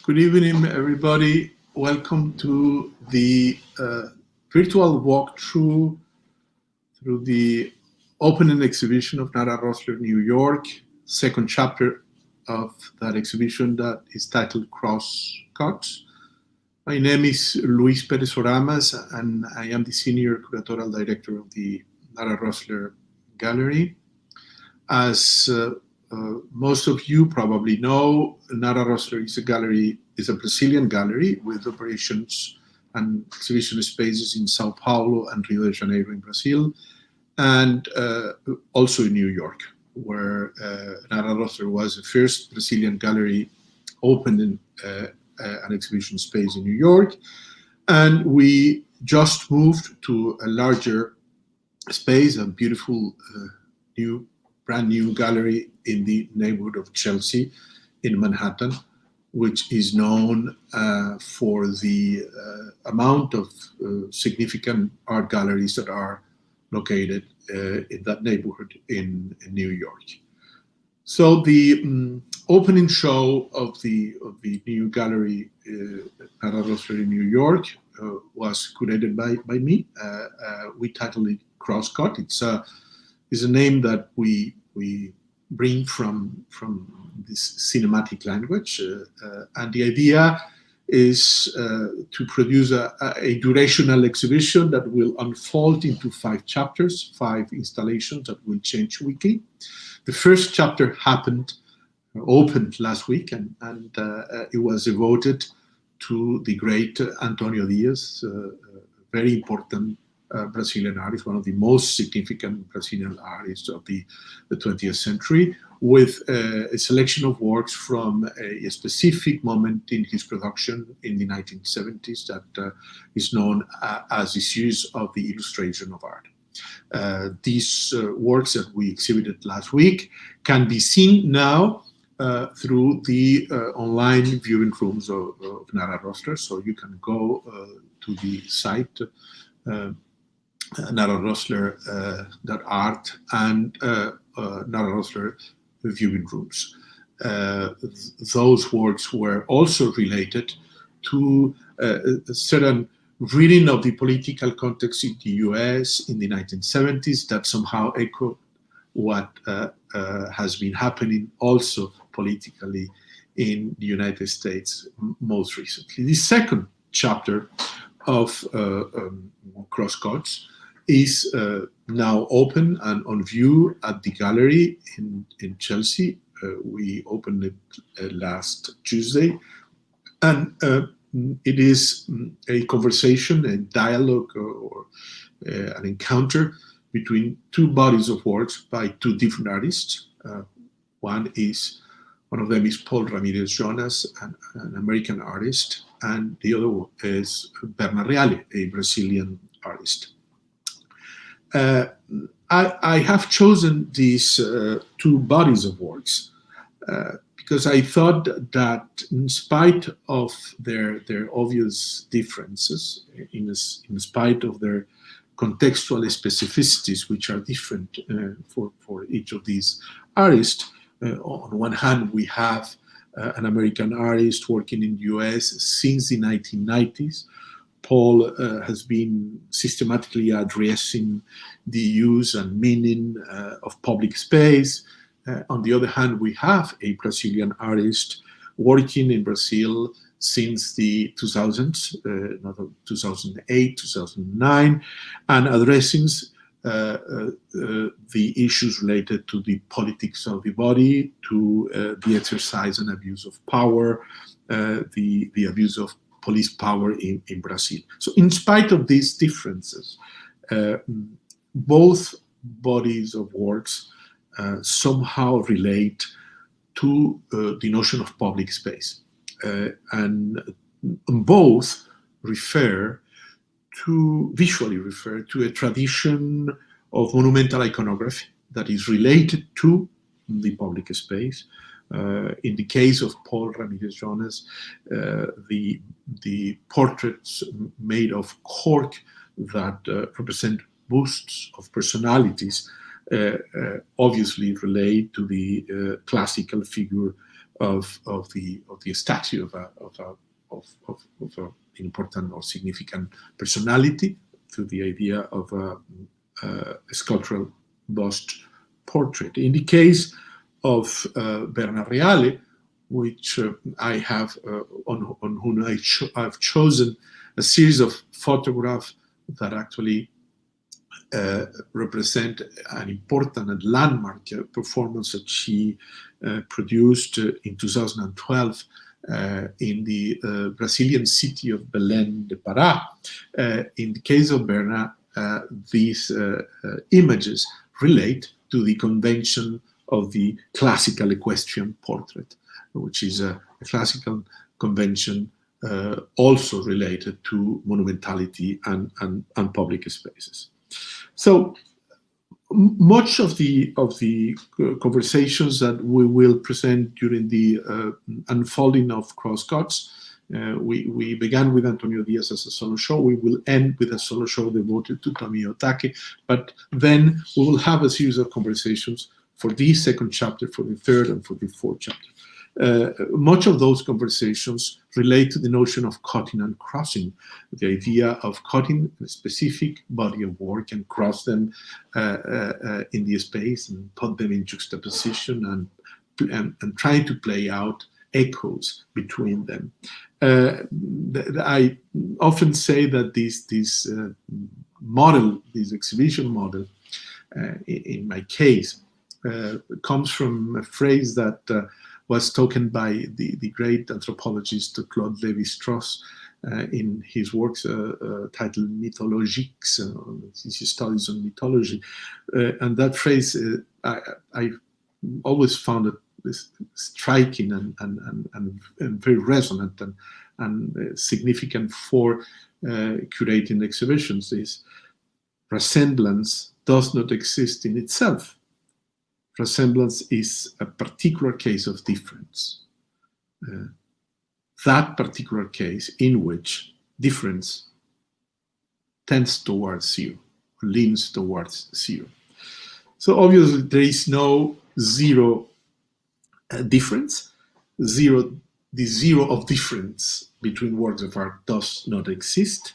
Good evening, everybody. Welcome to the virtual walkthrough through the opening exhibition of Nara Rosler, New York, second chapter of that exhibition that is titled Crosscuts. My name is Luis Pérez-Oramas, and I am the Senior Curatorial Director of the Nara Rosler Gallery. As most of you probably know, Nara Rosler is a Brazilian gallery with operations and exhibition spaces in Sao Paulo and Rio de Janeiro in Brazil, and also in New York, where Nara Rosler was the first Brazilian gallery opened in an exhibition space in New York. And we just moved to a larger space, a beautiful brand new gallery in the neighborhood of Chelsea in Manhattan, which is known for the amount of significant art galleries that are located in that neighborhood in New York. So the opening show of the new gallery, Nara Rosler in New York, was curated by me. We titled it Crosscut. It's a name that we bring from this cinematic language, and the idea is to produce a durational exhibition that will unfold into 5 chapters, 5 installations that will change weekly. The first chapter opened last week, and it was devoted to the great Antonio Diaz, very important Brazilian artist, one of the most significant Brazilian artists of the 20th century, with a selection of works from a specific moment in his production in the 1970s that is known as the series of the illustration of art. These works that we exhibited last week can be seen now through the online viewing rooms of Nara Rosler. So you can go to the site Nara Rosler.art and Nara Rosler viewing rooms. Those works were also related to a certain reading of the political context in the US in the 1970s that somehow echoed what has been happening also politically in the United States most recently. The second chapter of Crosscuts is now open and on view at the gallery in Chelsea. We opened it last Tuesday, and it is a conversation, a dialogue, or an encounter between 2 bodies of works by 2 different artists. One of them is Paul Ramirez-Jonas, an American artist, and the other one is Berna Reale, a Brazilian artist. I have chosen these 2 bodies of works because I thought that in spite of their obvious differences, in spite of their contextual specificities, which are different for each of these artists, on one hand, we have an American artist working in the US since the 1990s. Paul has been systematically addressing the use and meaning of public space. On the other hand, we have a Brazilian artist working in Brazil since the 2000s, 2008, 2009, and addressing the issues related to the politics of the body, to the exercise and abuse of power, the abuse of police power in Brazil. So in spite of these differences, both bodies of works somehow relate to the notion of public space. And both visually refer to a tradition of monumental iconography that is related to the public space. In the case of Paul Ramirez-Jonas, the portraits made of cork that represent busts of personalities obviously relate to the classical figure of the statue of an important or significant personality, through the idea of a sculptural bust portrait. In the case of Berna Reale, which I have on whom I've chosen a series of photographs that actually represent an important and landmark performance that she produced in 2012 in the Brazilian city of Belém de Pará. In the case of Berna, these images relate to the convention of the classical equestrian portrait, which is a classical convention also related to monumentality and public spaces. So much of the conversations that we will present during the unfolding of Crosscuts, we began with Antonio Diaz as a solo show. We will end with a solo show devoted to Tomio Otake, but then we will have a series of conversations for the second chapter, for the third, and for the fourth chapter. Much of those conversations relate to the notion of cutting and crossing, the idea of cutting a specific body of work and cross them in the space and put them in juxtaposition and try to play out echoes between them. I often say that this model, this exhibition model, in my case, comes from a phrase that was spoken by the great anthropologist Claude Lévi-Strauss in his works titled Mythologiques, his studies on mythology. And that phrase, I always found it striking and very resonant and significant for curating exhibitions. Is resemblance does not exist in itself. Resemblance is a particular case of difference. That particular case in which difference tends towards zero, leans towards zero. So obviously there is no zero difference. The zero of difference between works of art does not exist.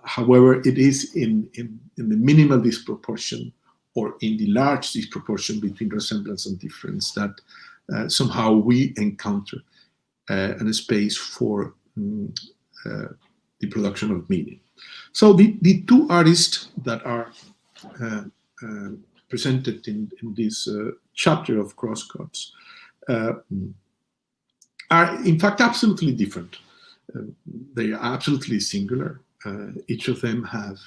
However, it is in the minimal disproportion or in the large disproportion between resemblance and difference that somehow we encounter a space for the production of meaning. So the two artists that are presented in this chapter of Crosscuts are in fact absolutely different. They are absolutely singular. Each of them have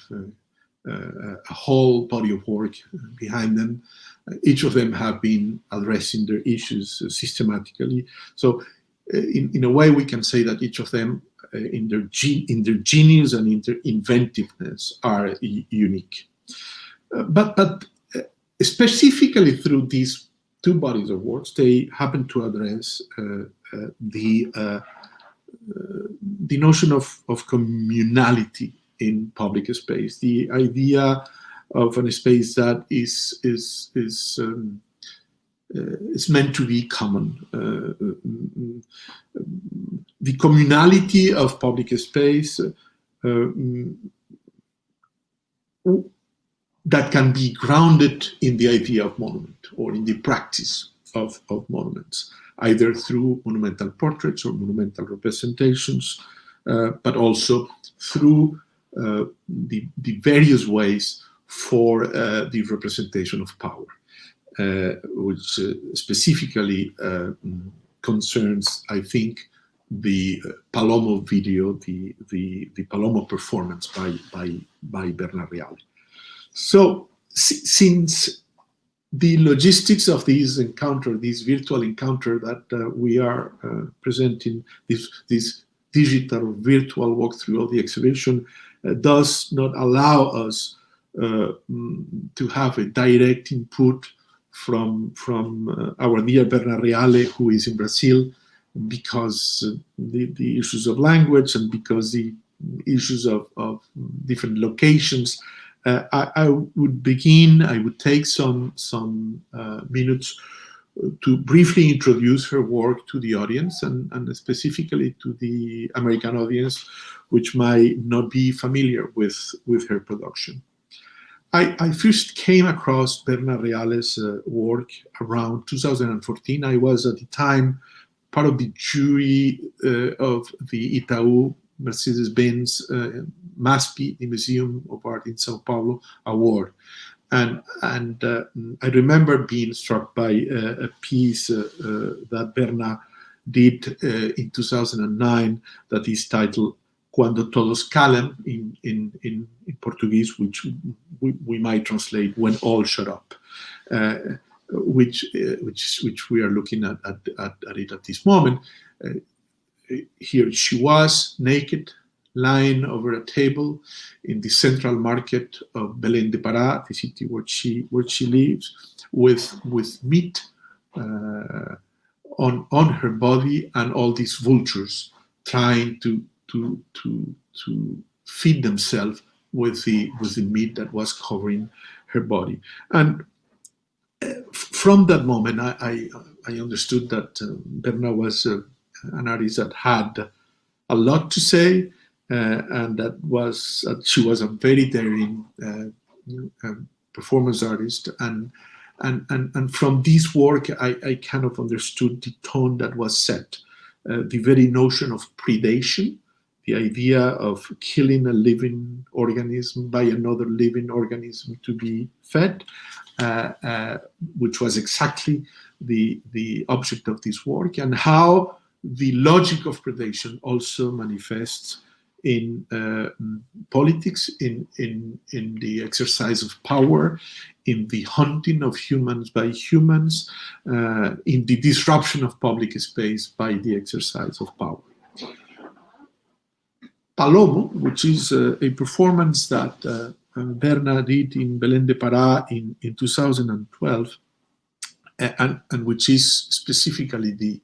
a whole body of work behind them. Each of them have been addressing their issues systematically. So in a way we can say that each of them in their genius and in their inventiveness are unique. But specifically through these two bodies of works, they happen to address the notion of communality in public space, the idea of a space that is meant to be common. The communality of public space that can be grounded in the idea of monument or in the practice of monuments, either through monumental portraits or monumental representations, but also through the various ways for the representation of power, which specifically concerns, I think, the Palomo video, the Palomo performance by Berna Reale. So since the logistics of this encounter, this virtual encounter that we are presenting, this digital virtual walkthrough of the exhibition, does not allow us to have a direct input from our dear Berna Reale, who is in Brazil, because the issues of language and because the issues of different locations. I would take some minutes to briefly introduce her work to the audience, and specifically to the American audience, which might not be familiar with her production. I first came across Berna Reale's work around 2014. I was at the time part of the jury of the Itaú Mercedes-Benz MASPI, the Museum of Art in Sao Paulo, award. And I remember being struck by a piece that Berna did in 2009 that is titled Cuando Todos Calam in Portuguese, which we might translate When All Shut Up, which we are looking at it at this moment. Here she was, naked, lying over a table in the central market of Belém de Pará, the city where she lives, with meat on her body, and all these vultures trying to feed themselves with the meat that was covering her body. And from that moment, I understood that Berna was an artist that had a lot to say, and that she was a very daring performance artist. And from this work, I kind of understood the tone that was set, the very notion of predation, the idea of killing a living organism by another living organism to be fed, which was exactly the object of this work, and how the logic of predation also manifests in politics, in the exercise of power, in the hunting of humans by humans, in the disruption of public space by the exercise of power. Palomo, which is a performance that Berna did in Belém de Pará in 2012, and which is specifically the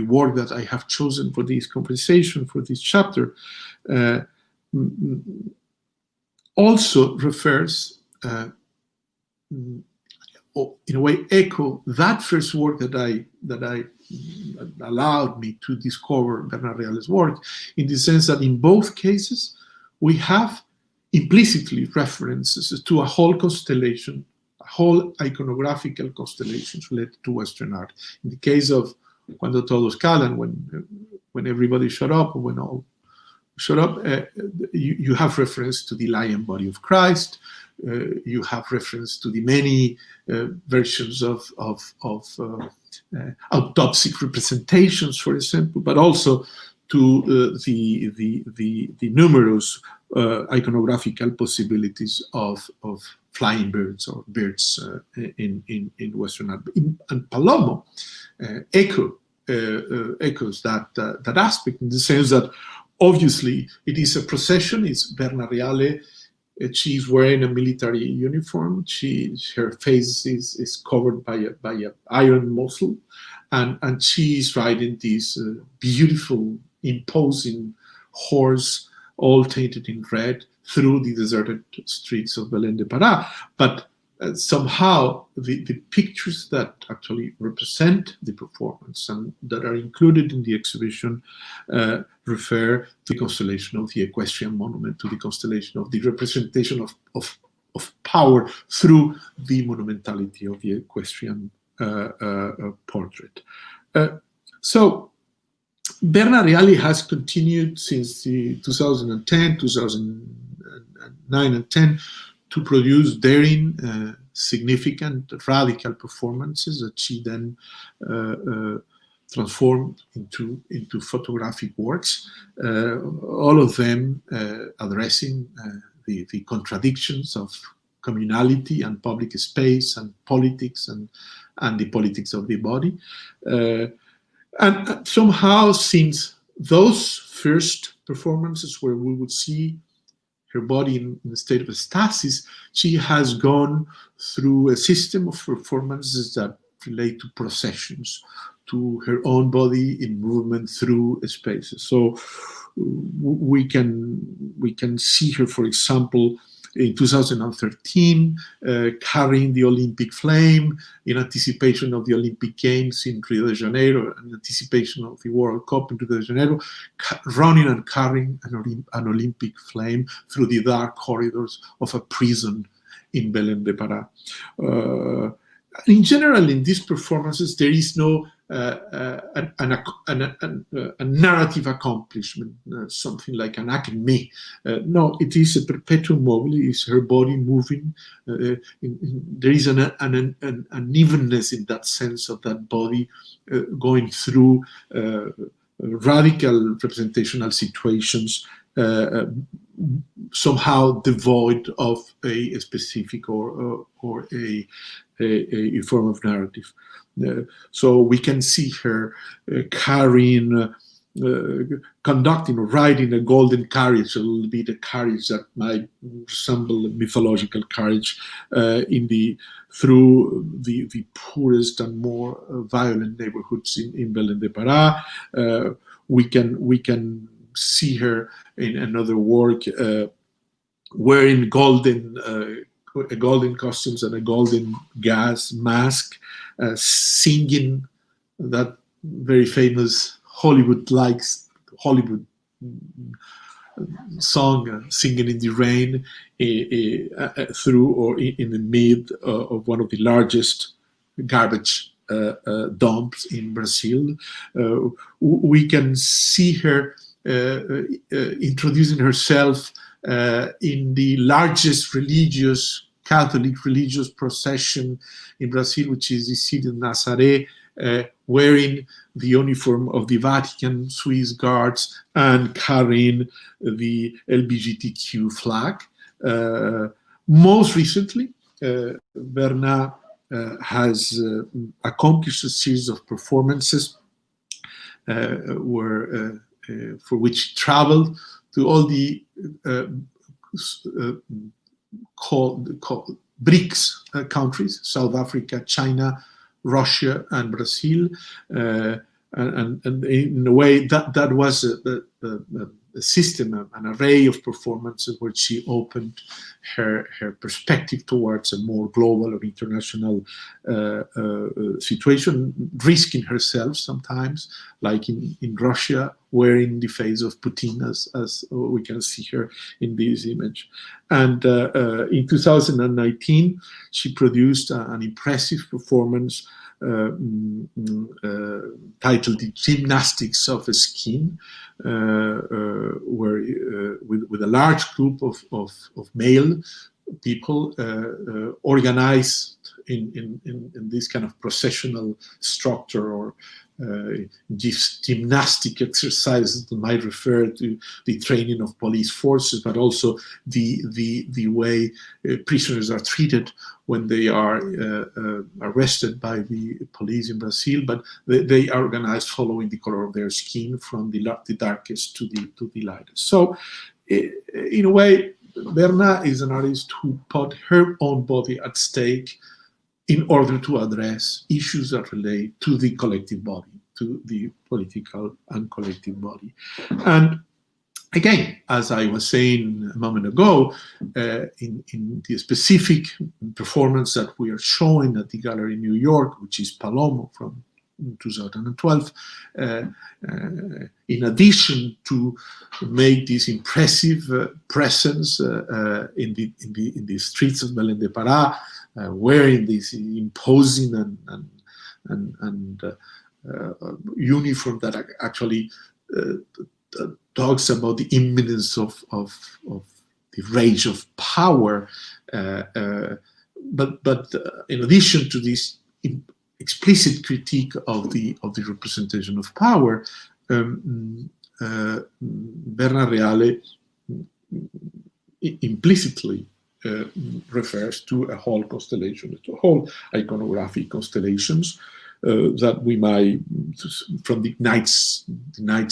work that I have chosen for this conversation, for this chapter, also refers, in a way, echo that first work that allowed me to discover Berna Reale's work, in the sense that in both cases we have implicitly references to a whole constellation, a whole iconographical constellations related to Western art. In the case of Cuando Todos Calam, when everybody shut up, when all shut up, you have reference to the lion body of Christ. You have reference to the many versions of autopsic representations, for example, but also to the numerous iconographical possibilities of flying birds or birds in Western art. And Palomo echoes that aspect, in the sense that obviously it is a procession. It's Berna Reale. She's wearing a military uniform. Her face is covered by a iron muzzle, and she is riding this beautiful, imposing horse, all tainted in red, through the deserted streets of Belém de Pará. But somehow the pictures that actually represent the performance and that are included in the exhibition refer to the constellation of the equestrian monument, to the constellation of the representation of power through the monumentality of the equestrian portrait. So Berna Reale has continued since 2010, 2009 and 10 to produce daring, significant, radical performances that she then transformed into photographic works, all of them addressing the contradictions of communality and public space and politics and the politics of the body. And somehow, since those first performances where we would see her body in a state of stasis, she has gone through a system of performances that relate to processions, to her own body in movement through spaces. So we can see her, for example, in 2013, carrying the Olympic flame in anticipation of the Olympic Games in Rio de Janeiro, in anticipation of the World Cup in Rio de Janeiro, running and carrying an Olympic flame through the dark corridors of a prison in Belém de Pará. In general, in these performances, there is no a narrative accomplishment, something like an acme. No, it is a perpetuum mobile. It's her body moving. There is an evenness in that sense of that body going through radical representational situations, somehow devoid of a specific or a form of narrative. So we can see her carrying, conducting or riding a golden carriage, a little bit a carriage that might resemble a mythological carriage through the poorest and more violent neighborhoods in Belém de Pará. We can see her in another work wearing golden costumes and a golden gas mask, singing that very famous Hollywood song, Singing in the Rain, through or in the mid of one of the largest garbage dumps in Brazil. We can see her introducing herself in the largest Catholic religious procession in Brazil, which is the City of Nazaré, wearing the uniform of the Vatican Swiss Guards and carrying the LGBTQ flag. Most recently, Berna has accomplished a series of performances for which she traveled to all the called BRICS countries: South Africa, China, Russia, and Brazil. And in a way, that was a system, an array of performances where she opened her perspective towards a more global or international situation, risking herself sometimes, like in Russia, wearing the face of Putin, as we can see her in this image. And in 2019, she produced an impressive performance titled "The Gymnastics of Skin," where with a large group of male people organized in this kind of processional structure, or gymnastic exercises that might refer to the training of police forces, but also the way prisoners are treated when they are arrested by the police in Brazil. But they are organized following the color of their skin, from the darkest to the lightest. So in a way, Berna is an artist who put her own body at stake in order to address issues that relate to the collective body, to the political and collective body. And again, as I was saying a moment ago, in the specific performance that we are showing at the gallery in New York, which is Palomo from 2012, in addition to make this impressive presence in the streets of Belém de Pará, wearing this imposing and uniform that actually talks about the imminence of the rage of power, but in addition to this explicit critique of the representation of power, Berna Reale implicitly refers to a whole constellation, to a whole iconographic constellations that we might, from the knights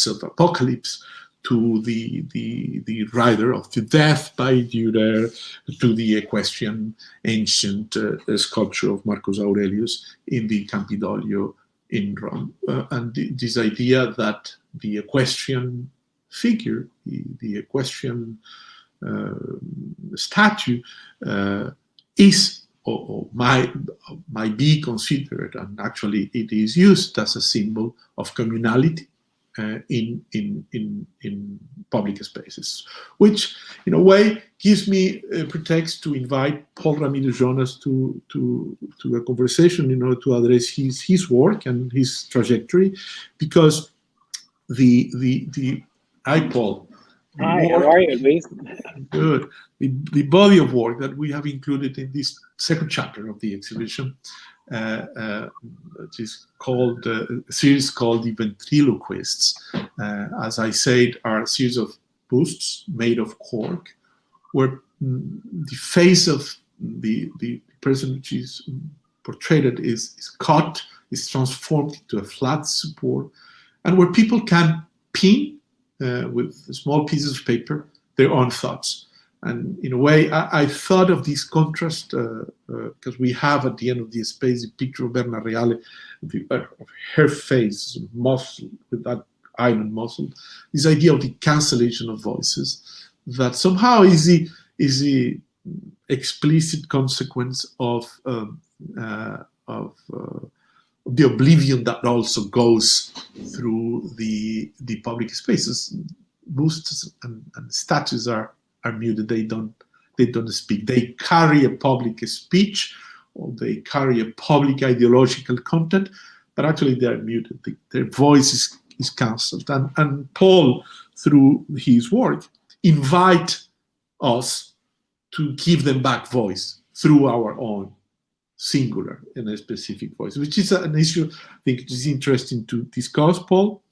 of Apocalypse to the rider of the death by Durer, to the equestrian ancient sculpture of Marcus Aurelius in the Campidoglio in Rome, and this idea that the equestrian figure, the equestrian statue is or might be considered, and actually it is used as a symbol of communality in public spaces, which in a way gives me a pretext to invite Paul Ramirez-Jonas to a conversation in order to address his work and his trajectory, because Hi, Paul. Hi, how are you, Luis? Good. The body of work that we have included in this second chapter of the exhibition, which is called a series called The Ventriloquists, as I said, are a series of busts made of cork, where the face of the person which is portrayed is cut, is transformed into a flat support, and where people can pin with small pieces of paper their own thoughts. And in a way, I thought of this contrast because we have at the end of the space a picture of Berna Reale, of her face, muscle, with that iron muscle. This idea of the cancellation of voices, that somehow is the explicit consequence of the oblivion that also goes through the public spaces. Busts and statues are muted. They don't speak. They carry a public speech, or they carry a public ideological content, but actually they are muted. Their voice is cancelled. And Paul, through his work, invite us to give them back voice through our own singular in a specific voice, which is an issue I think is interesting to discuss, Paul.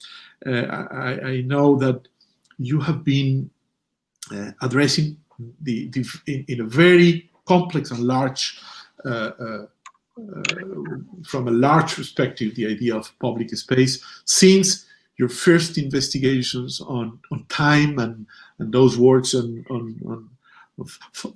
I know that you have been addressing in a very complex and large, from a large perspective, the idea of public space since your first investigations on time and those works on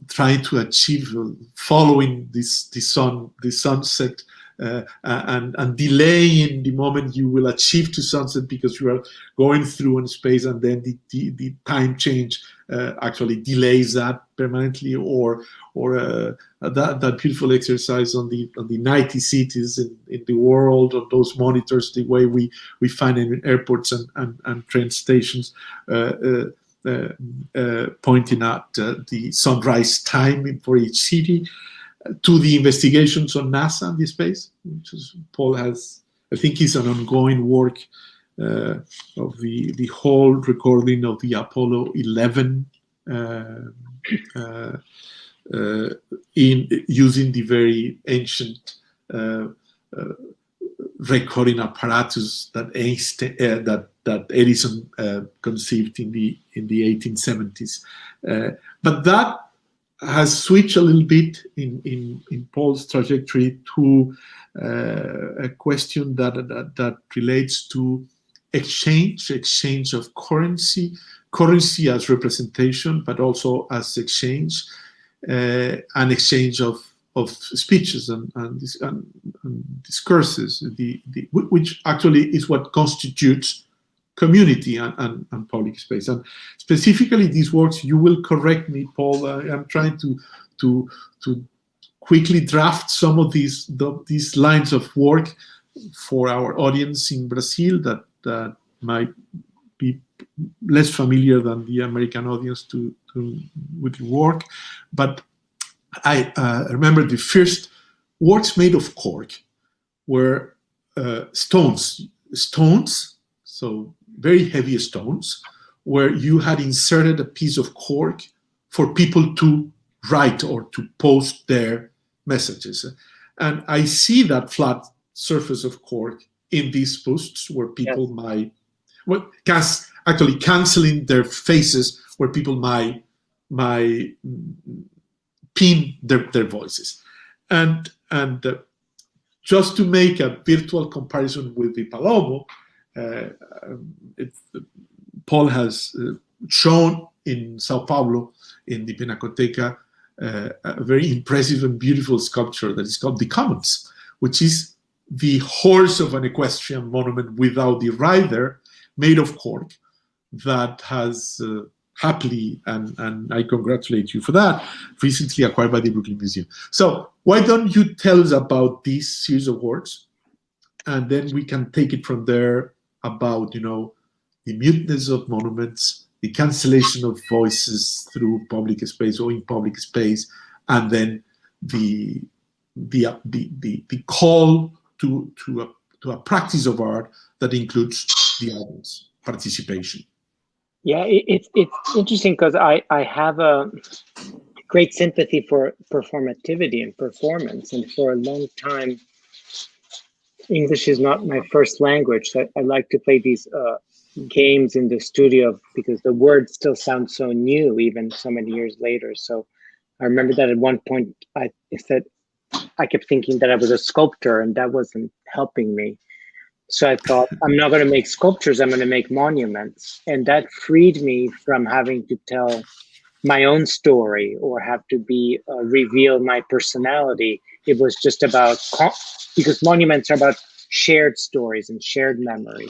trying to achieve following the sunset and delaying the moment you will achieve to sunset because you are going through in space, and then the time change actually delays that permanently, or that beautiful exercise on the nighty cities in the world, on those monitors, the way we find in airports and train stations, pointing out the sunrise time for each city, to the investigations on NASA and the space, which is, Paul has, I think, is an ongoing work of the whole recording of the Apollo 11 in using the very ancient recording apparatus that Edison conceived in the 1870s, but that has switched a little bit in Paul's trajectory to a question that relates to exchange of currency as representation, but also as exchange, and exchange of speeches and discourses, which actually is what constitutes community and public space. And specifically these works, you will correct me, Paul, I'm trying to quickly draft some of these lines of work for our audience in Brazil that might be less familiar than the American audience with the work. But I remember the first works made of cork were stones, so very heavy stones, where you had inserted a piece of cork for people to write or to post their messages. And I see that flat surface of cork in these posts where people might, actually canceling their faces, where people might pin their voices. And just to make a virtual comparison with the Palomo, Paul has shown in Sao Paulo, in the Pinacoteca, a very impressive and beautiful sculpture that is called the Commons, which is the horse of an equestrian monument without the rider, made of cork, that has happily, and I congratulate you for that, recently acquired by the Brooklyn Museum. So why don't you tell us about this series of works, and then we can take it from there about, the muteness of monuments, the cancellation of voices through public space or in public space, and then the call to a practice of art that includes the audience participation. Yeah, it's interesting because I have a great sympathy for performativity and performance, and for a long time, English is not my first language. So I like to play these games in the studio because the words still sound so new, even so many years later. So I remember that at one point I kept thinking that I was a sculptor, and that wasn't helping me. So I thought, I'm not going to make sculptures, I'm going to make monuments. And that freed me from having to tell my own story or have to reveal my personality. It was just about, because monuments are about shared stories and shared memory.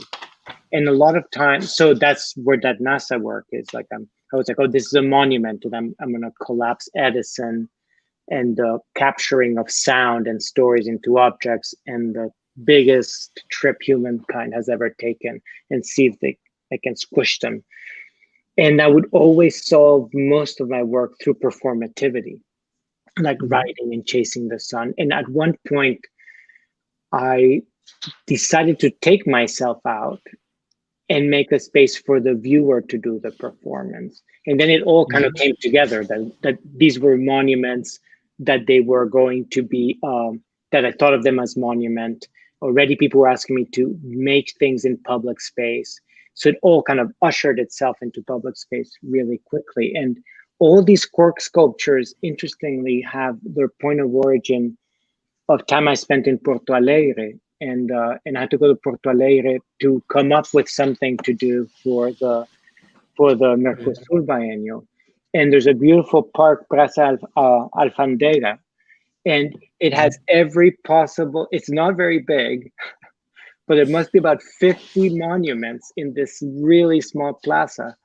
And a lot of times, so that's where that NASA work is. Like I was like, oh, this is a monument, and I'm going to collapse Edison and the capturing of sound and stories into objects, and the biggest trip humankind has ever taken, and see if I can squish them. And I would always solve most of my work through performativity, like riding and chasing the sun. And at one point, I decided to take myself out and make a space for the viewer to do the performance. And then it all kind of came together, that these were monuments, that they were going to be, that I thought of them as monument. Already people were asking me to make things in public space. So it all kind of ushered itself into public space really quickly. And all these cork sculptures, interestingly, have their point of origin of time I spent in Porto Alegre. And I had to go to Porto Alegre to come up with something to do for the Mercosur Biennial. And there's a beautiful park, Plaza Alfandera, and it has every possible, it's not very big, but it must be about 50 monuments in this really small plaza.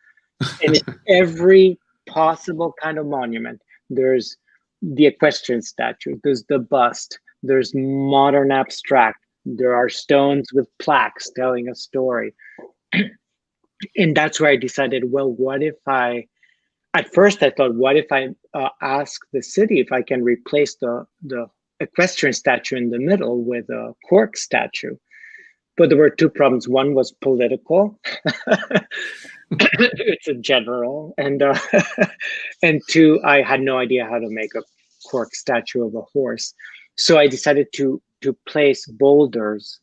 And it's every possible kind of monument. There's the equestrian statue, there's the bust, there's modern abstract, there are stones with plaques telling a story. And that's where I decided, well, what if at first I thought, what if I ask the city if I can replace the equestrian statue in the middle with a cork statue? But there were two problems. One was political. It's a general. And and two, I had no idea how to make a cork statue of a horse. So I decided to place boulders,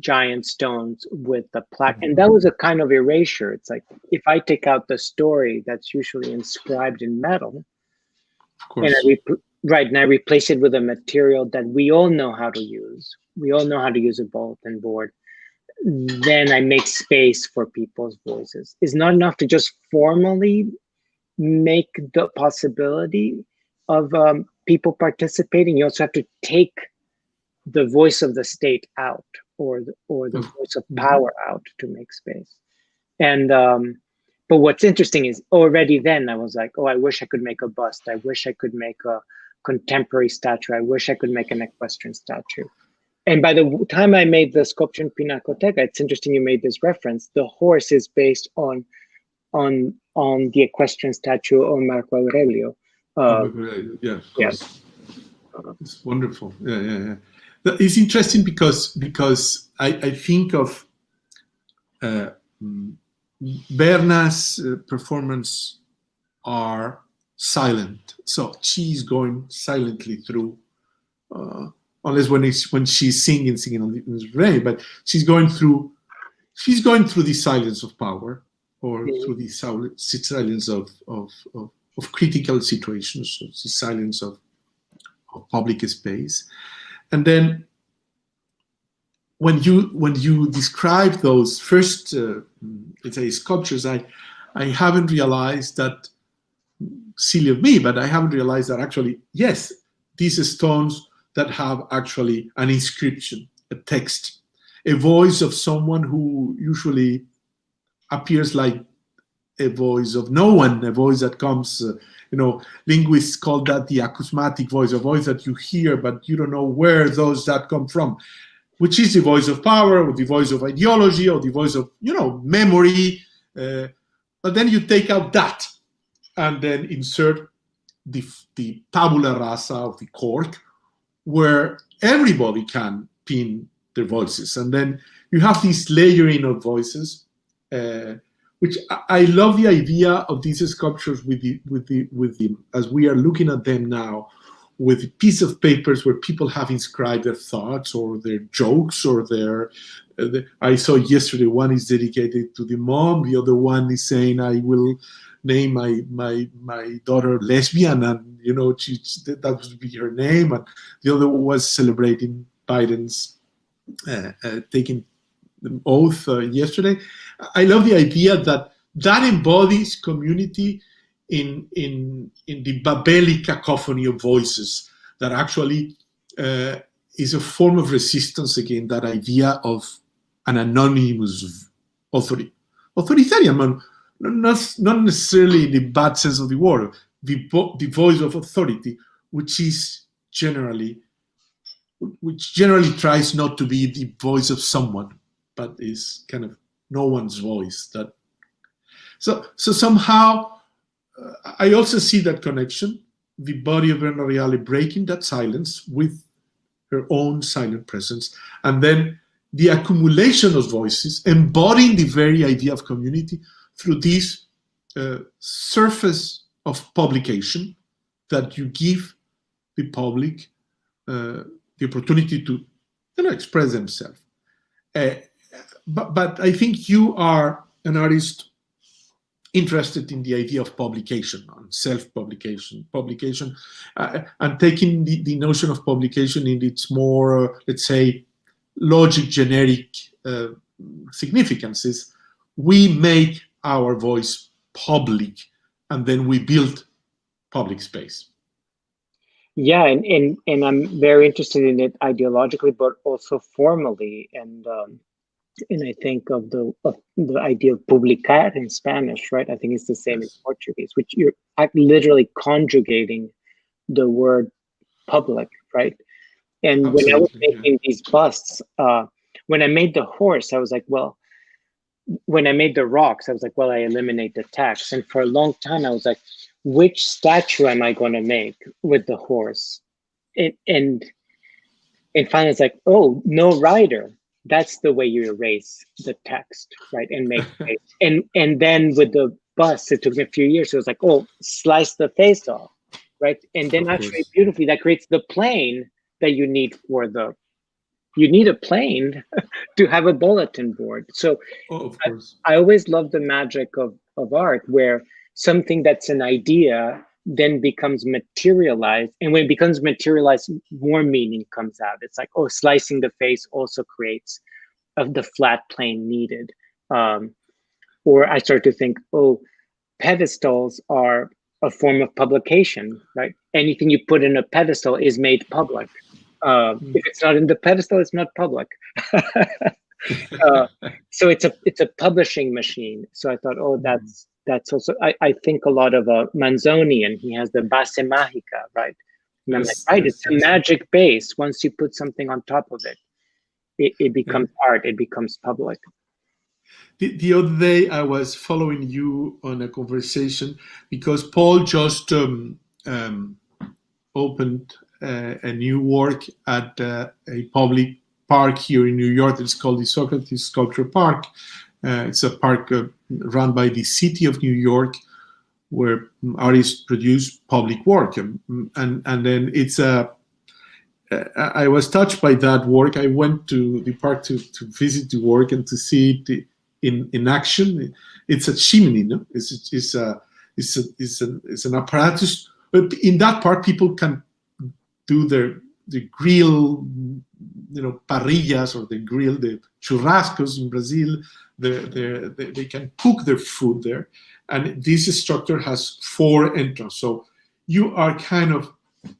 giant stones with the plaque. And that was a kind of erasure. It's like, if I take out the story that's usually inscribed in metal, of course, and I replace it with a material that we all know how to use. We all know how to use a bulletin board. Then I make space for people's voices. It's not enough to just formally make the possibility of people participating. You also have to take the voice of the state out, or the voice of power out, to make space. And but what's interesting is already then I was like, oh, I wish I could make a bust. I wish I could make a contemporary statue. I wish I could make an equestrian statue. And by the time I made the sculpture in Pinacoteca, it's interesting you made this reference. The horse is based on the equestrian statue of Marco Aurelio. Yeah, of course. It's wonderful. Yeah. It's interesting because I think of Berna's performance are silent. So she's going silently through, unless when she's singing on the rain, but she's going through the silence of power, or through the silence of critical situations, the silence of public space. And then when you describe those first, let's say, sculptures, I haven't realized that, silly of me, but I haven't realized that actually, yes, these stones that have actually an inscription, a text, a voice of someone who usually appears like a voice of no one, a voice that comes, linguists call that the acousmatic voice, a voice that you hear, but you don't know where those that come from, which is the voice of power, or the voice of ideology, or the voice of, memory. But then you take out that and then insert the tabula rasa of the cork, where everybody can pin their voices. And then you have this layering of voices, which I love the idea of these sculptures with the as we are looking at them now, with a piece of papers where people have inscribed their thoughts or their jokes or I saw yesterday one is dedicated to the mom, the other one is saying, I will name my daughter lesbian, and that would be her name, and the other was celebrating Biden's taking the oath yesterday. I love the idea that embodies community in the Babeli cacophony of voices, that actually is a form of resistance against that idea of an anonymous authoritarian, not necessarily in the bad sense of the word, the voice of authority, which generally tries not to be the voice of someone, but is kind of no one's voice. So somehow I also see that connection, the body of Berna Reale breaking that silence with her own silent presence, and then the accumulation of voices embodying the very idea of community through this surface of publication that you give the public the opportunity to express themselves. But I think you are an artist interested in the idea of publication, on self-publication, and taking the notion of publication in its more, let's say, logic generic significances. We make our voice public, and then we build public space. Yeah, and I'm very interested in it ideologically, but also formally, and I think of the idea of publicar in Spanish, right? I think it's the same in Portuguese, which you're literally conjugating the word public, right? And Absolutely, when I was making these busts, when I made the horse, I was like, well, when I made the rocks, I was like, well, I eliminate the text. And for a long time, I was like, which statue am I going to make with the horse? And finally, it's like, oh, no rider. That's the way you erase the text, right? And make face. And then with the bust, it took me a few years. So it was like, oh, slice the face off, right? And then actually beautifully, that creates the plane that you need you need a plane to have a bulletin board. So I always love the magic of art, where something that's an idea then becomes materialized. And when it becomes materialized, more meaning comes out. It's like, oh, slicing the face also creates the flat plane needed. Or I start to think, oh, pedestals are a form of publication, right? Anything you put in a pedestal is made public. If it's not in the pedestal, it's not public. So it's a publishing machine. So I thought, oh, that's also, I think a lot of Manzoni, and he has the base magica, right? And I'm like, right, it's a magic base. Once you put something on top of it, it becomes art, it becomes public. The other day, I was following you on a conversation because Paul just opened a new work at a public park here in New York. It's called the Socrates Sculpture Park. It's a park run by the city of New York, where artists produce public work. And then it's I was touched by that work. I went to the park to visit the work and to see it in action. It's a chimney, no? It's an apparatus. But in that park, people can do the grill, parrillas, or the grill, the churrascos in Brazil. They can cook their food there. And this structure has 4 entrances. So you are kind of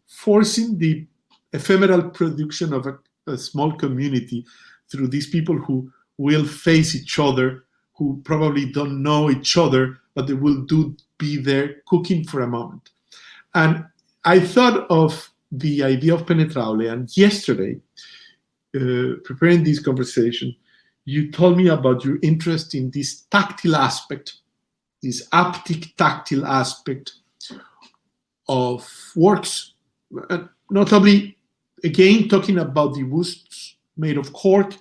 forcing the ephemeral production of a small community through these people who will face each other, who probably don't know each other, but they will be there cooking for a moment. And I thought of the idea of penetrable, and yesterday, preparing this conversation, you told me about your interest in this tactile aspect, this haptic tactile aspect of works, notably, again, talking about the busts made of cork,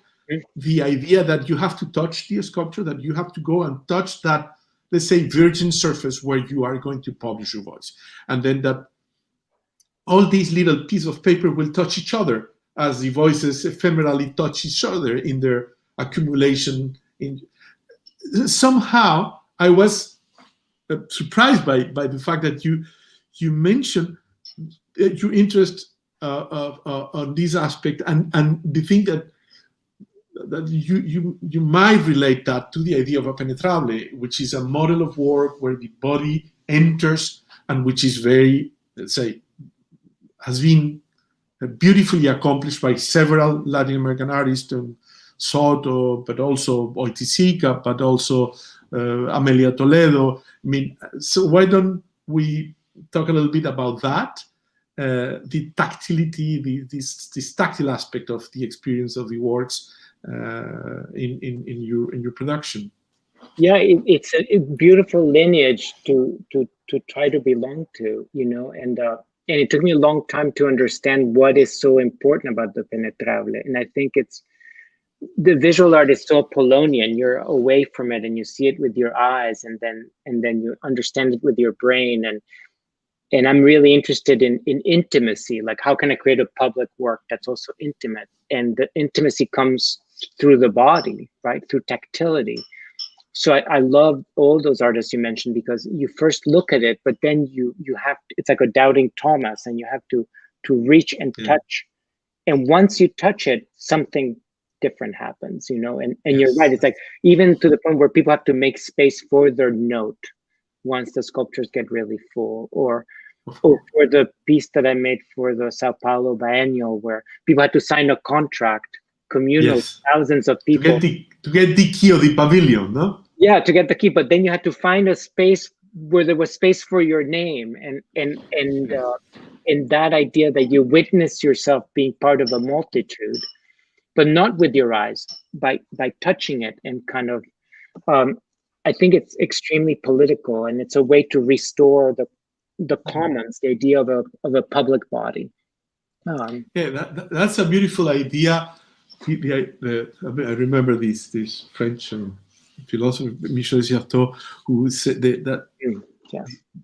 the idea that you have to touch the sculpture, that you have to go and touch that, let's say, virgin surface where you are going to publish your voice. And then that all these little pieces of paper will touch each other as the voices ephemerally touch each other in their accumulation. Somehow, I was surprised by the fact that you mentioned your interest on this aspect, and the thing that you might relate that to the idea of a penetrable, which is a model of work where the body enters, and which is very, let's say, has been beautifully accomplished by several Latin American artists, Soto, but also Oiticica, but also Amelia Toledo. I mean, so why don't we talk a little bit about that, the tactility, this tactile aspect of the experience of the works in your production? Yeah, it's a beautiful lineage to try to belong to, you know, and it took me a long time to understand what is so important about the penetrable. And I think it's the visual art is so Apollonian. You're away from it and you see it with your eyes, and then you understand it with your brain. And I'm really interested in intimacy. Like, how can I create a public work that's also intimate? And the intimacy comes through the body, right? Through tactility. So I love all those artists you mentioned, because you first look at it, but then you have to, it's like a doubting Thomas, and you have to reach and touch. And once you touch it, something different happens, you know. And you're right. It's like, even to the point where people have to make space for their note once the sculptures get really full, or for the piece that I made for the Sao Paulo Biennial, where people had to sign a contract, communal, thousands of people. To get the key of the pavilion, no? Yeah, to get the key. But then you had to find a space where there was space for your name, and that idea that you witness yourself being part of a multitude, but not with your eyes, by touching it, and kind of, I think it's extremely political, and it's a way to restore the commons, the idea of a public body. That's a beautiful idea. I remember this French philosopher, Michel Certeau, who said that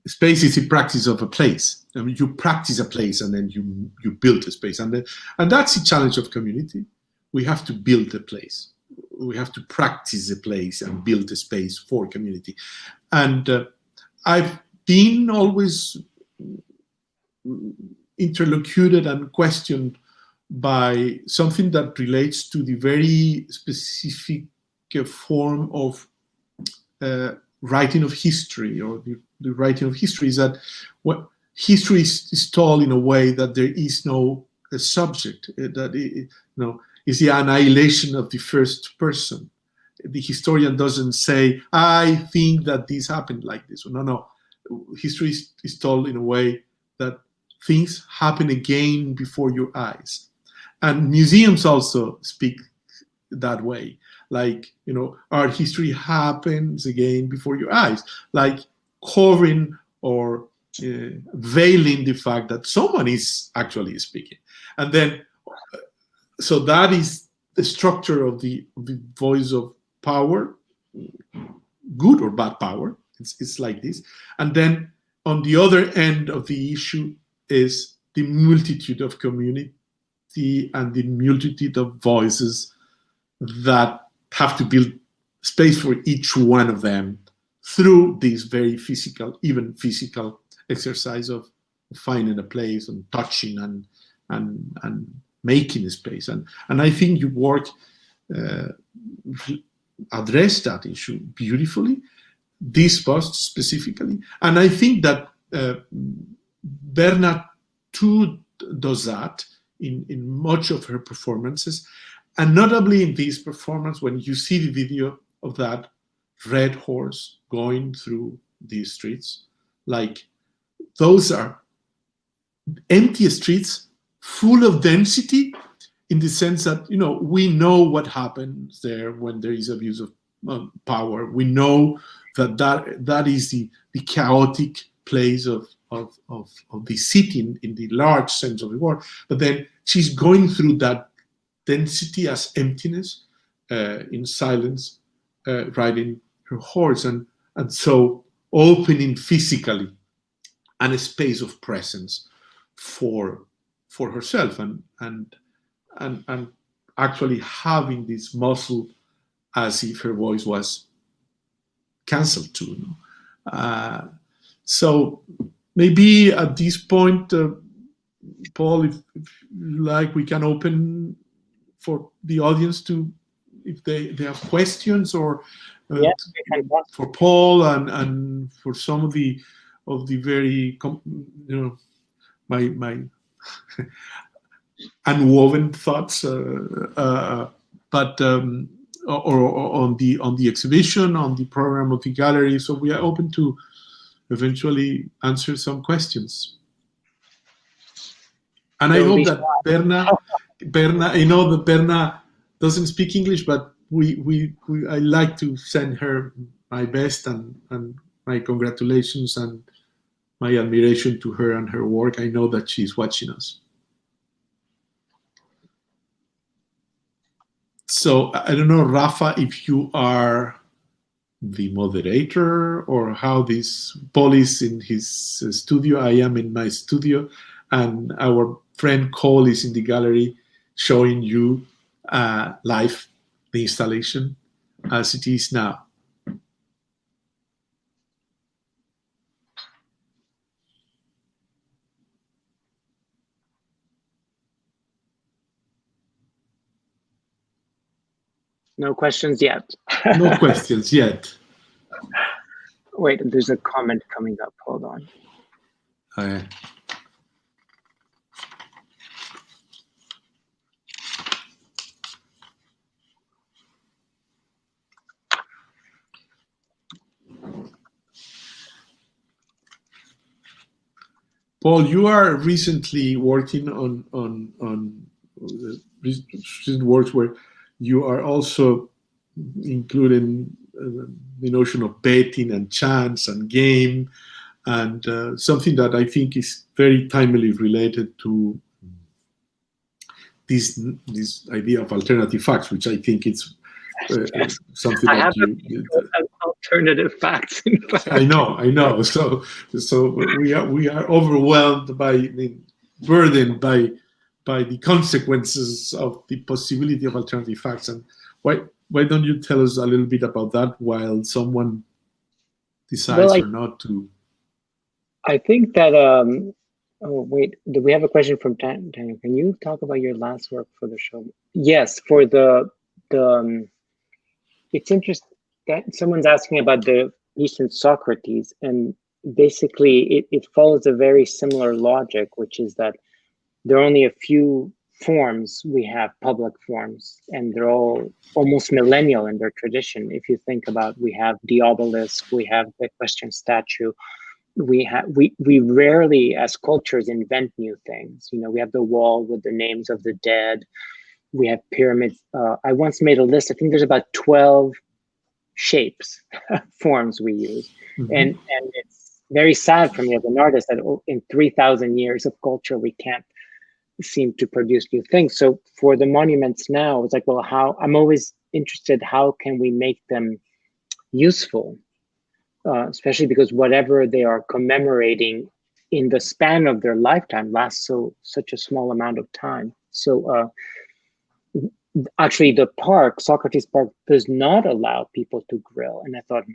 space is the practice of a place. I mean, you practice a place, and then you build a space, and that's the challenge of community. We have to build a place. We have to practice a place and build a space for community. And I've been always interlocuted and questioned by something that relates to the very specific form of writing of history, or the writing of history, is that what history is told in a way that there is no subject, that is the annihilation of the first person. The historian doesn't say, I think that this happened like this. No. History is told in a way that things happen again before your eyes. And museums also speak that way. Like, art history happens again before your eyes. Like covering or veiling the fact that someone is actually speaking. And then, so that is the structure of the voice of power, good or bad power. It's like this. And then on the other end of the issue is the multitude of community and the multitude of voices that have to build space for each one of them through this very physical, even physical exercise of finding a place and touching and making a space. And I think your work address that issue beautifully, this bust specifically. And I think that Berna too does that in much of her performances. And notably in this performance, when you see the video of that, red horse going through these streets. Like, those are empty streets full of density, in the sense that, we know what happens there when there is abuse of power. We know that is the chaotic place of the city in the large sense of the word. But then she's going through that density as emptiness, in silence, riding her horse, and so opening physically and a space of presence for herself, and actually having this muscle as if her voice was cancelled too. So maybe at this point, Paul, if you like, we can open for the audience to, if they have questions, or for Paul and for some of the very my unwoven thoughts, but or on the exhibition, on the program of the gallery. So we are open to eventually answer some questions. And I hope that Berna, I know that Berna doesn't speak English, but I like to send her my best and my congratulations and my admiration to her and her work. I know that she's watching us. So I don't know, Rafa, if you are the moderator or how this Paul is in his studio. I am in my studio, and our friend Cole is in the gallery showing you live the installation as it is now. No questions yet. No questions yet. Wait, there's a comment coming up. Hold on. Paul, you are recently working on recent works where you are also including the notion of betting and chance and game, and something that I think is very timely related to this idea of alternative facts, which I think it's something I that you alternative facts. I know. So we are overwhelmed burdened by the consequences of the possibility of alternative facts. And why don't you tell us a little bit about that while someone decides or not to? I think that oh wait, do we have a question from Daniel? Can you talk about your last work for the show? Yes, for the it's interesting that someone's asking about the Eastern Socrates, and basically it follows a very similar logic, which is that there are only a few forms we have, public forms, and they're all almost millennial in their tradition. If you think about, we have the obelisk, we have the equestrian statue, we rarely as cultures invent new things. We have the wall with the names of the dead, we have pyramids. I once made a list, I think there's about 12 shapes, forms we use. Mm-hmm. And it's very sad for me as an artist that in 3,000 years of culture, we can't seem to produce new things. So for the monuments now, it's like, well, I'm always interested, how can we make them useful? Especially because whatever they are commemorating in the span of their lifetime lasts such a small amount of time. So actually the park, Socrates Park, does not allow people to grill. And I thought,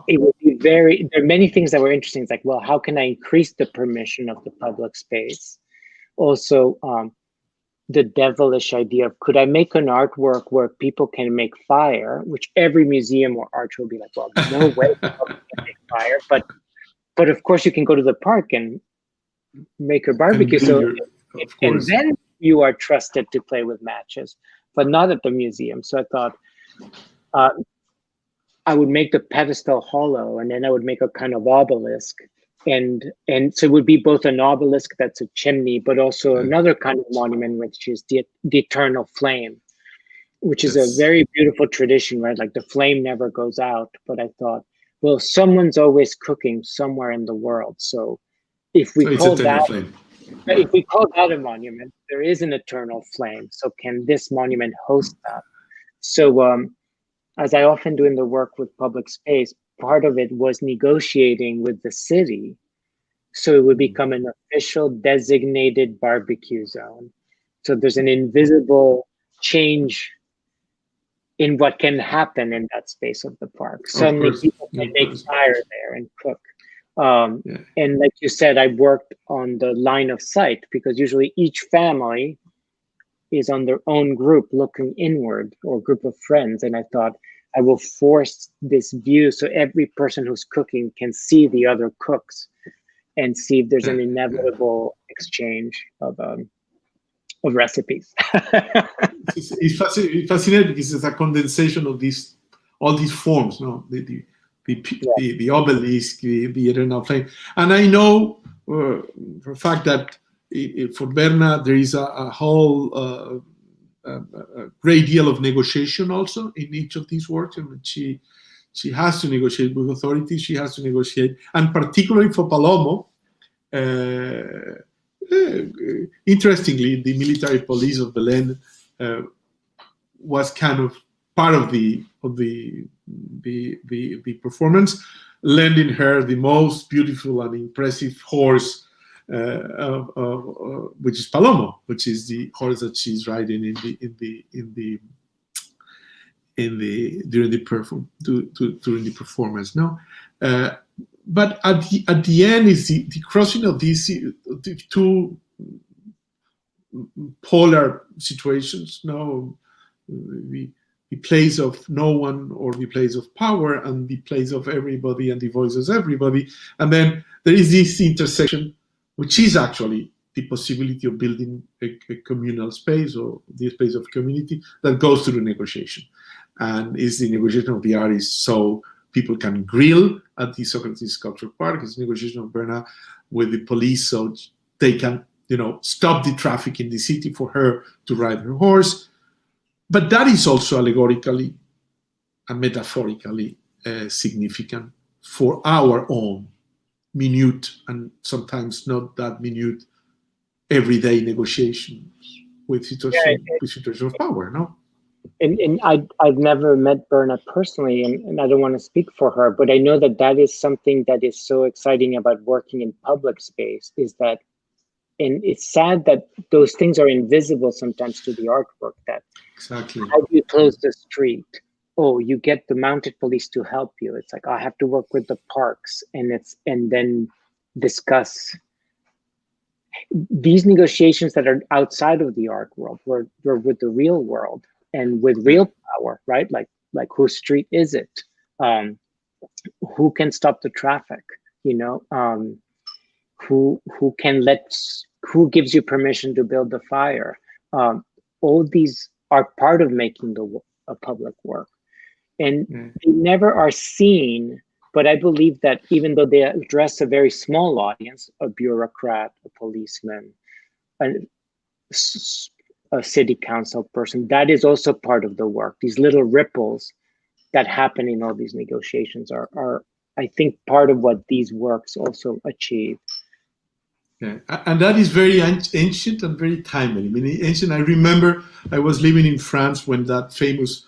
it would be there are many things that were interesting. It's like, well, how can I increase the permission of the public space? Also, the devilish idea of, could I make an artwork where people can make fire, which every museum or art will be like, well, no way people can make fire. But of course you can go to the park and make a barbecue. And then you are trusted to play with matches, but not at the museum. So I thought, I would make the pedestal hollow, and then I would make a kind of obelisk. And so it would be both an obelisk that's a chimney, but also another kind of monument, which is the eternal flame, which is a very beautiful tradition, right? Like the flame never goes out. But I thought, well, someone's always cooking somewhere in the world. So if we call that a monument, there is an eternal flame. So can this monument host that? So as I often do in the work with public space, part of it was negotiating with the city so it would become an official designated barbecue zone. So there's an invisible change in what can happen in that space of the park. Suddenly people can make fire there and cook. And like you said, I worked on the line of sight, because usually each family is on their own group looking inward, or group of friends. And I thought, I will force this view so every person who's cooking can see the other cooks and see if there's an inevitable exchange of recipes. It's fascinating because it's a condensation of all these forms, no? The obelisk, the eternal flame. And I know for a fact that for Berna, there is a whole a great deal of negotiation also in each of these works. I mean, she has to negotiate with authorities. She has to negotiate, and particularly for Palomo, interestingly, the military police of Belen was kind of part of the performance, lending her the most beautiful and impressive horse, which is Palomo, which is the horse that she's riding during the performance. No, but at the end is the crossing of these the two polar situations. No, the place of no one, or the place of power, and the place of everybody, and the voices of everybody. And then there is this intersection, which is actually the possibility of building a communal space, or the space of community, that goes through negotiation. And is the negotiation of the artists, so people can grill at the Socrates Sculpture Park. It's negotiation of Berna with the police, so they can, stop the traffic in the city for her to ride her horse. But that is also allegorically and metaphorically significant for our own minute, and sometimes not that minute, everyday negotiations with situation of power, no? And I've never met Berna personally, and I don't want to speak for her, but I know that is something that is so exciting about working in public space, is that, and it's sad that those things are invisible sometimes to the artwork. That exactly. How do you close the street? Oh, you get the mounted police to help you. It's like, I have to work with the parks, and then discuss these negotiations that are outside of the art world. We're with the real world and with real power, right? Like whose street is it? Who can stop the traffic? Who gives you permission to build the fire? All these are part of making a public work, and they never are seen. But I believe that even though they address a very small audience, a bureaucrat, a policeman, a city council person, that is also part of the work. These little ripples that happen in all these negotiations are I think, part of what these works also achieve. Yeah. And that is very ancient and very timely. I mean, ancient. I remember I was living in France when that famous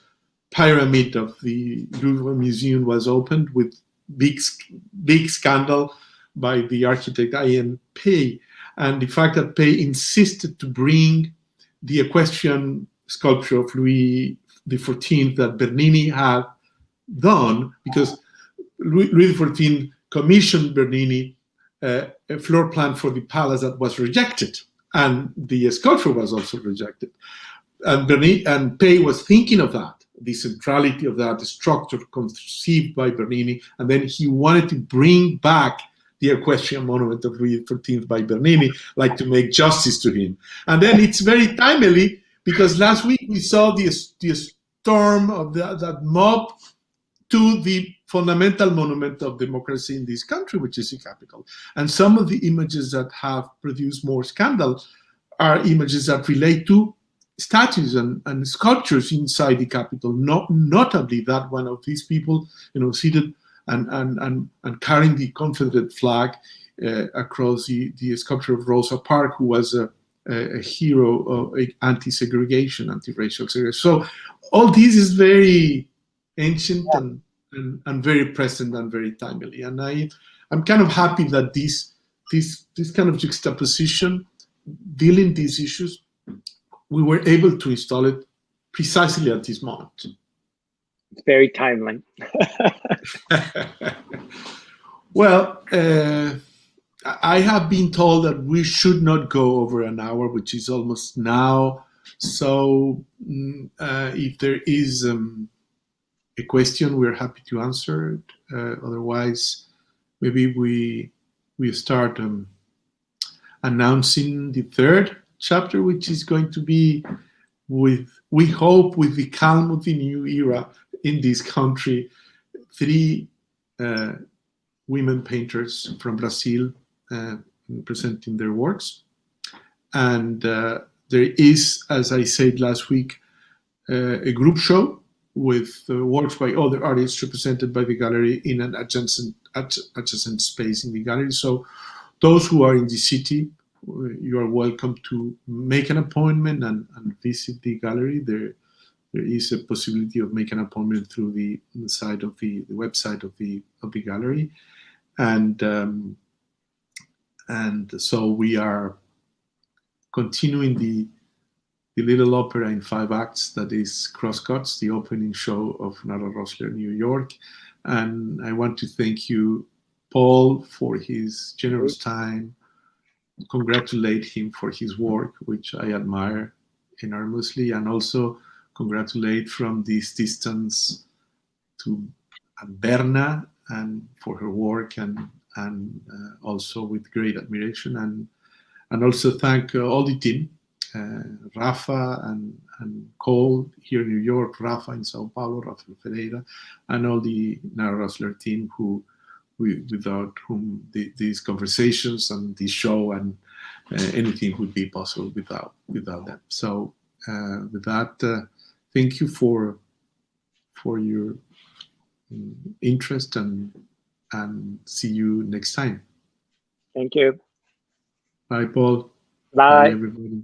pyramid of the Louvre Museum was opened, with big scandal by the architect I.N. Pei, and the fact that Pei insisted to bring the equestrian sculpture of Louis XIV that Bernini had done, because Louis XIV commissioned Bernini a floor plan for the palace that was rejected, and the sculpture was also rejected. And Pei was thinking of that, the centrality of that, the structure conceived by Bernini, and then he wanted to bring back the equestrian monument of Louis XIV by Bernini, like to make justice to him. And then it's very timely, because last week we saw the storm of that mob to the fundamental monument of democracy in this country, which is the Capitol. And some of the images that have produced more scandal are images that relate to statues and sculptures inside the Capitol, notably that one of these people, seated and carrying the Confederate flag across the sculpture of Rosa Parks, who was a hero of anti-segregation, anti-racial segregation. So all this is very ancient and very present and very timely. And I'm kind of happy that this kind of juxtaposition dealing these issues, we were able to install it precisely at this moment. It's very timely. Well, I have been told that we should not go over an hour, which is almost now. So if there is a question, we're happy to answer it. Otherwise, maybe we start announcing the third chapter, which is going to be we hope, with the calm of the new era in this country, 3 women painters from Brazil presenting their works. And there is, as I said last week, a group show with works by other artists represented by the gallery in an adjacent space in the gallery. So those who are in the city, you are welcome to make an appointment and visit the gallery. There is a possibility of making an appointment through the side of the website of the gallery, and so we are continuing the little opera in 5 acts that is Crosscuts, the opening show of Nara Rosler New York. And I want to thank you, Paul, for his generous time. Congratulate him for his work, which I admire enormously, and also congratulate from this distance to Berna and for her work, and also with great admiration, and also thank all the team, Rafa and Cole here in New York, Rafa in Sao Paulo, Rafael Ferreira, and all the Nara Rosler team without whom these conversations and this show and anything would be possible without them. So with that, thank you for your interest, and see you next time. Thank you. Bye, Paul. Bye. Bye, everybody.